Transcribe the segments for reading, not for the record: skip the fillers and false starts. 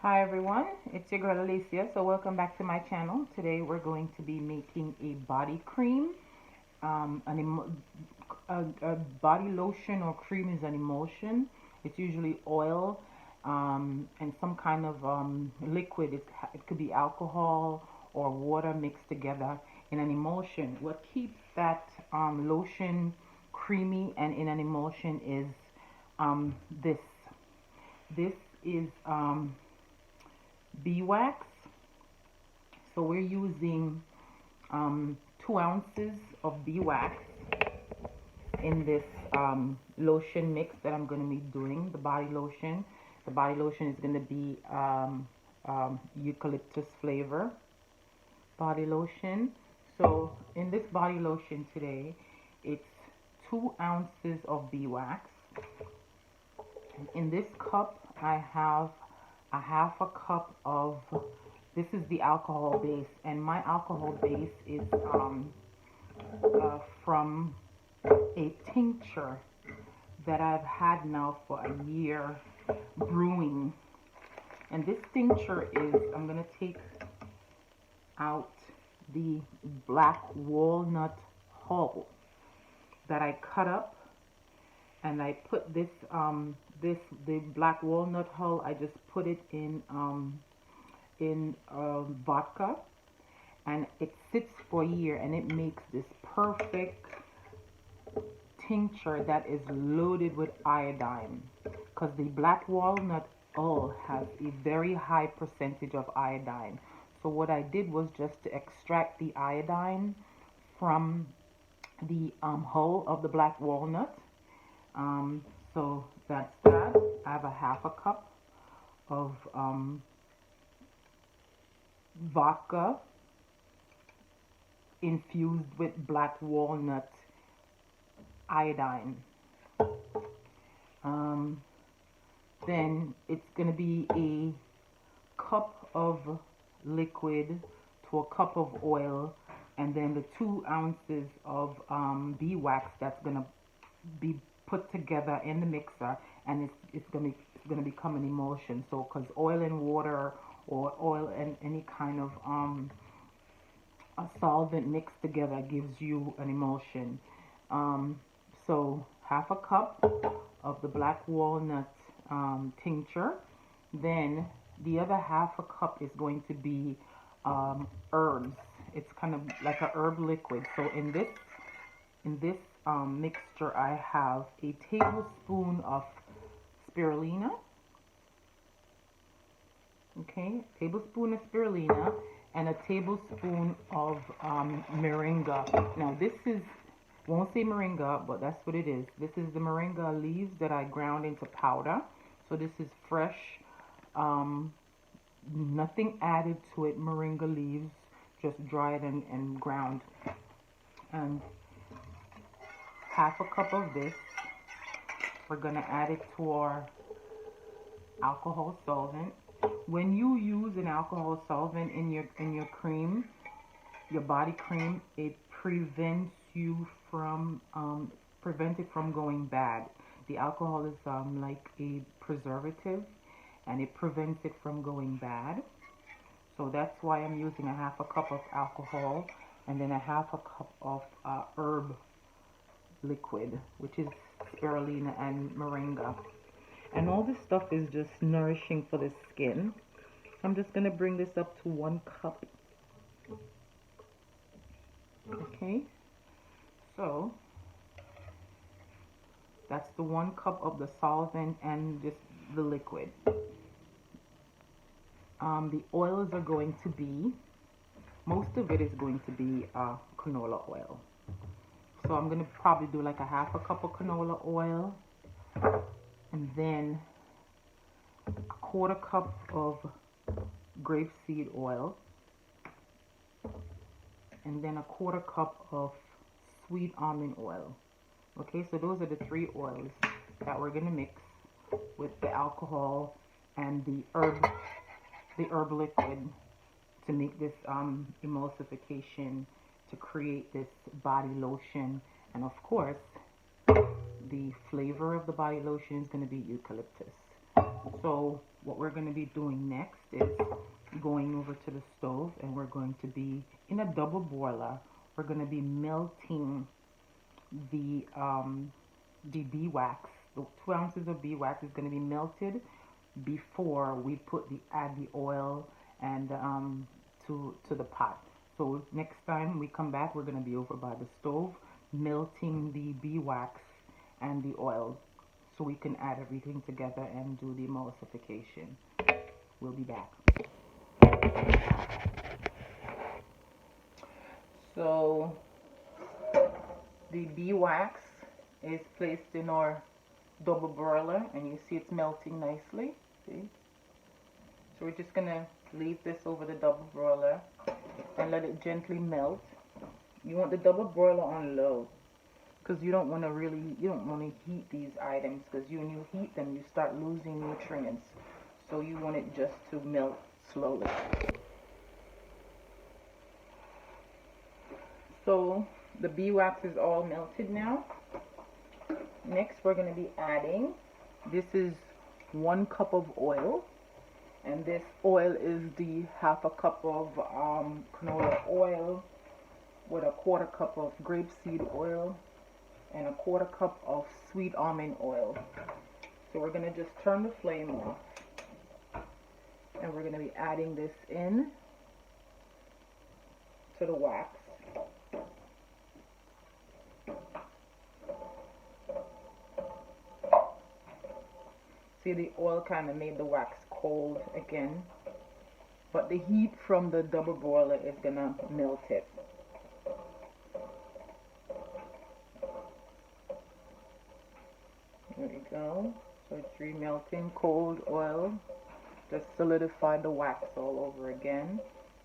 Hi everyone, it's your girl Alicia. So welcome back to my channel. Today we're going to be making a body cream. A body lotion or cream is an emulsion. It's usually oil and some kind of liquid. It could be alcohol or water mixed together in an emulsion. What keeps that lotion creamy and in an emulsion is this. This is beeswax. So we're using 2 ounces of beeswax in this lotion mix that I'm going to be doing, the body lotion. The body lotion is going to be eucalyptus flavor body lotion. So in this body lotion today, it's 2 ounces of beeswax. In this cup, I have a half a cup of, this is the alcohol base, and my alcohol base is from a tincture that I've had now for a year brewing. And this tincture is, I'm going to take out the black walnut hull that I cut up, and I put this the black walnut hull, I just put it in vodka, and it sits for a year, and it makes this perfect tincture that is loaded with iodine, because the black walnut hull has a very high percentage of iodine. So what I did was just to extract the iodine from the hull of the black walnut. So that's that. I have a half a cup of vodka infused with black walnut iodine. Then it's going to be a cup of liquid to a cup of oil, and then the 2 ounces of beeswax that's going to be put together in the mixer, and it's going to become an emulsion. So because oil and water or oil and any kind of a solvent mixed together gives you an emulsion. So half a cup of the black walnut tincture. Then the other half a cup is going to be herbs. It's kind of like a herb liquid. So in this mixture, I have a tablespoon of spirulina. Okay, tablespoon of spirulina and a tablespoon of moringa. Now this is, won't say moringa, but that's what it is. This is the moringa leaves that I ground into powder. So this is fresh, nothing added to it, moringa leaves, just dried and ground. And half a cup of this, we're gonna add it to our alcohol solvent. When you use an alcohol solvent in your cream, your body cream, it prevents you from prevent it from going bad. The alcohol is like a preservative, and it prevents it from going bad. So that's why I'm using a half a cup of alcohol and then a half a cup of herb liquid, which is spirulina and moringa. And all this stuff is just nourishing for the skin. I'm just going to bring this up to 1 cup. Okay, so that's the 1 cup of the solvent and just the liquid. The oils are going to be, most of it is going to be canola oil. So I'm going to probably do like a half a cup of canola oil, and then a 1/4 cup of grapeseed oil, and then a 1/4 cup of sweet almond oil. Okay, so those are the 3 oils that we're going to mix with the alcohol and the herb liquid to make this emulsification to create this body lotion. And of course, the flavor of the body lotion is going to be eucalyptus. So what we're going to be doing next is going over to the stove, and we're going to be in a double boiler. We're going to be melting the beeswax. The 2 ounces of beeswax is going to be melted before we add the oil and to the pot. So next time we come back, we're going to be over by the stove melting the beeswax and the oil, so we can add everything together and do the emulsification. We'll be back. So the beeswax is placed in our double boiler, and you see it's melting nicely. See? So we're just gonna leave this over the double boiler and let it gently melt. You want the double boiler on low, because you don't want to heat these items, because when you heat them you start losing nutrients. So you want it just to melt slowly. So the beeswax is all melted now. Next we're going to be adding, this is 1 cup of oil, and this oil is the half a cup of canola oil with a 1/4 cup of grapeseed oil and a 1/4 cup of sweet almond oil. So we're going to just turn the flame off, and we're going to be adding this in to the wax. See, the oil kind of made the wax cold again, but the heat from the double boiler is going to melt it. There we go. So it's remelting. Cold oil just solidified the wax all over again.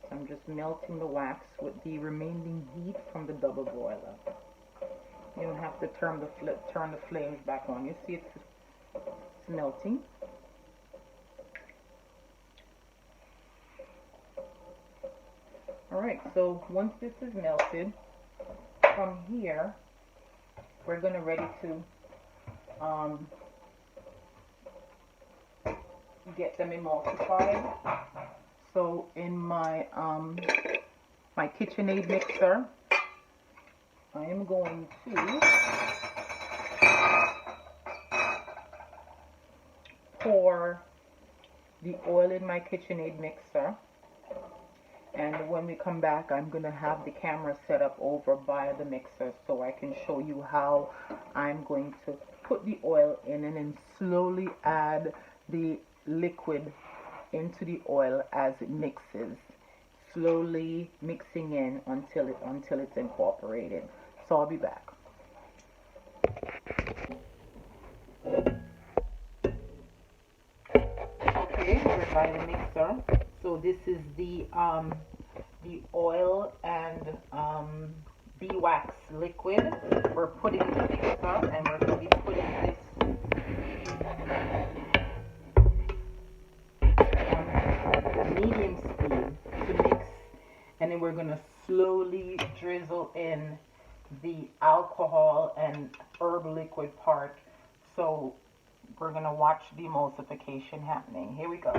So I'm just melting the wax with the remaining heat from the double boiler. You don't have to turn the flames back on. You see it's melting. Alright, so once this is melted, from here we're going to ready to get them emulsified. So in my my KitchenAid mixer, I am going to pour the oil in my KitchenAid mixer, and when we come back I'm going to have the camera set up over by the mixer so I can show you how I'm going to put the oil in and then slowly add the liquid into the oil as it mixes, slowly mixing in until it's incorporated. So I'll be back. Okay, we're by the mixer. So this is the oil and beeswax liquid. We're putting in the mixer, and we're going to be putting this on medium speed to mix, and then we're going to slowly drizzle in the alcohol and herb liquid part. So we're going to watch the emulsification happening. Here we go.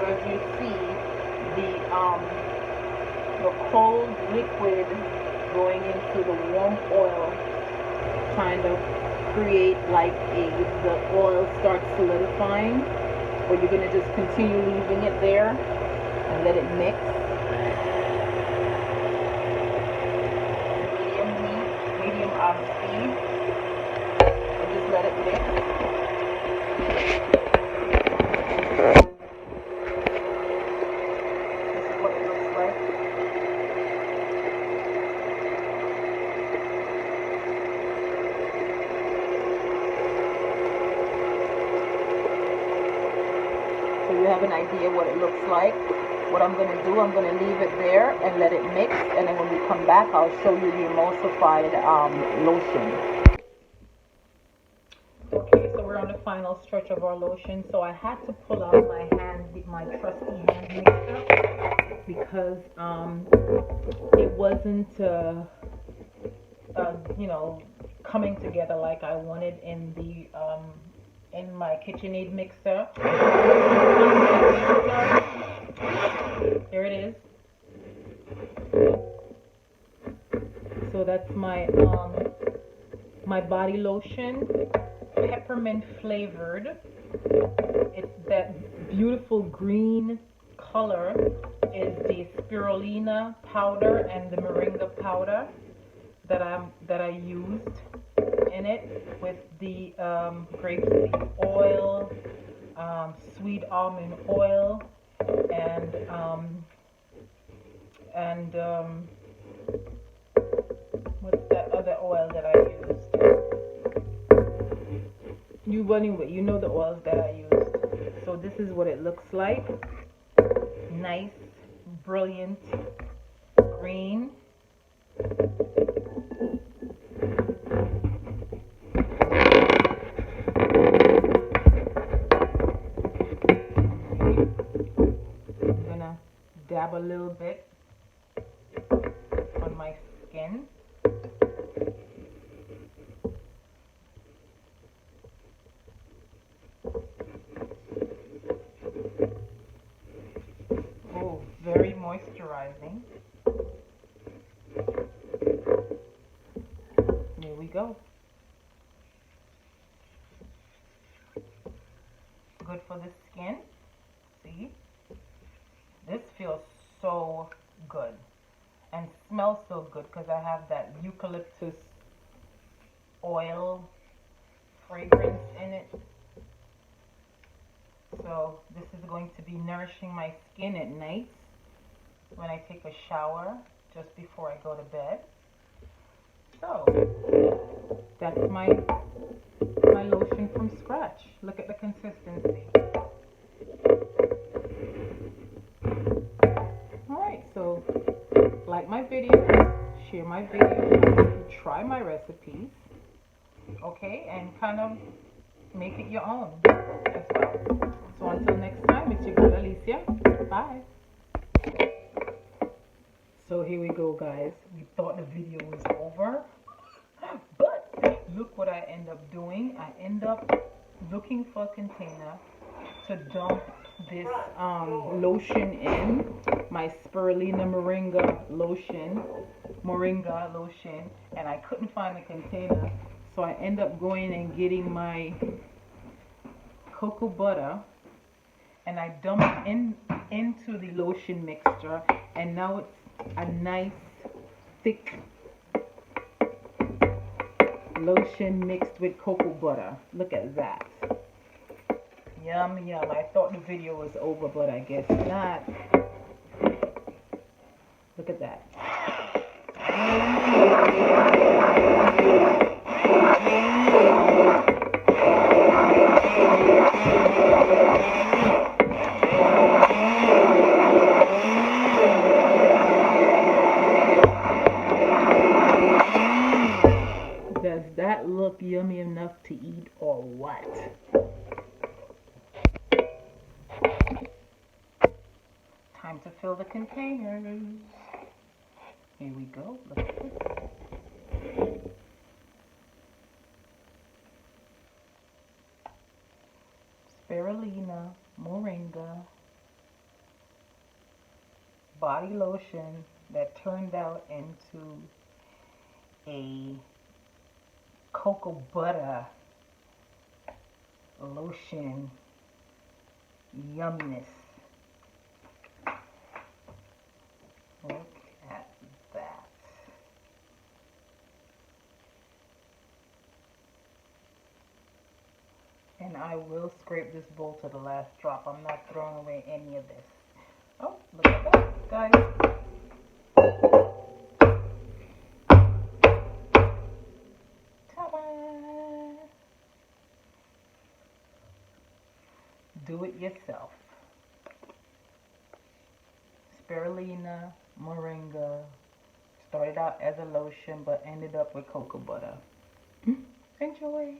As you see, the cold liquid going into the warm oil kind of create like the oil starts solidifying, or you're going to just continue leaving it there and let it mix. Medium heat, medium speed. I'm just have an idea what it looks like. What I'm going to do, I'm going to leave it there and let it mix, and then when we come back, I'll show you the emulsified lotion. Okay, so we're on the final stretch of our lotion. So I had to pull out my trusty hand mixer, because it wasn't you know, coming together like I wanted in the in my KitchenAid mixer. Here it is. So that's my my body lotion, peppermint flavored. It's that beautiful green color is the Spirulina powder and the Moringa powder that I used in it, with the grapeseed oil, sweet almond oil, and what's that other oil that I used? Anyway, you know the oils that I used. So this is what it looks like. Nice, brilliant green. I'm gonna dab a little bit on my skin. Oh, very moisturizing. There we go. Good for the skin. See? This feels so good and smells so good because I have that eucalyptus oil fragrance in it. So this is going to be nourishing my skin at night when I take a shower just before I go to bed. So that's my lotion from scratch. Look at the consistency. Alright, so like my videos, share my videos, try my recipes, okay, and kind of make it your own as well. So until next time, it's your girl Alicia. Bye. So here we go, guys. We thought the video was over, but look what I end up doing. I end up looking for a container to dump this lotion in, my Spirulina Moringa lotion, and I couldn't find a container, so I end up going and getting my cocoa butter, and I dump it into the lotion mixture, and now it's a nice thick lotion mixed with cocoa butter. Look at that. Yum yum. I thought the video was over, but I guess not. Look at that. Does that look yummy enough to eat or what? Time to fill the containers. Here we go. Look at this. Spirulina, Moringa, body lotion that turned out into a cocoa butter lotion yumminess. Look at that. And I will scrape this bowl to the last drop. I'm not throwing away any of this. Oh, look at that, guys. Ta-da! Do it yourself. Spirulina, Moringa. Started out as a lotion but ended up with cocoa butter. Enjoy.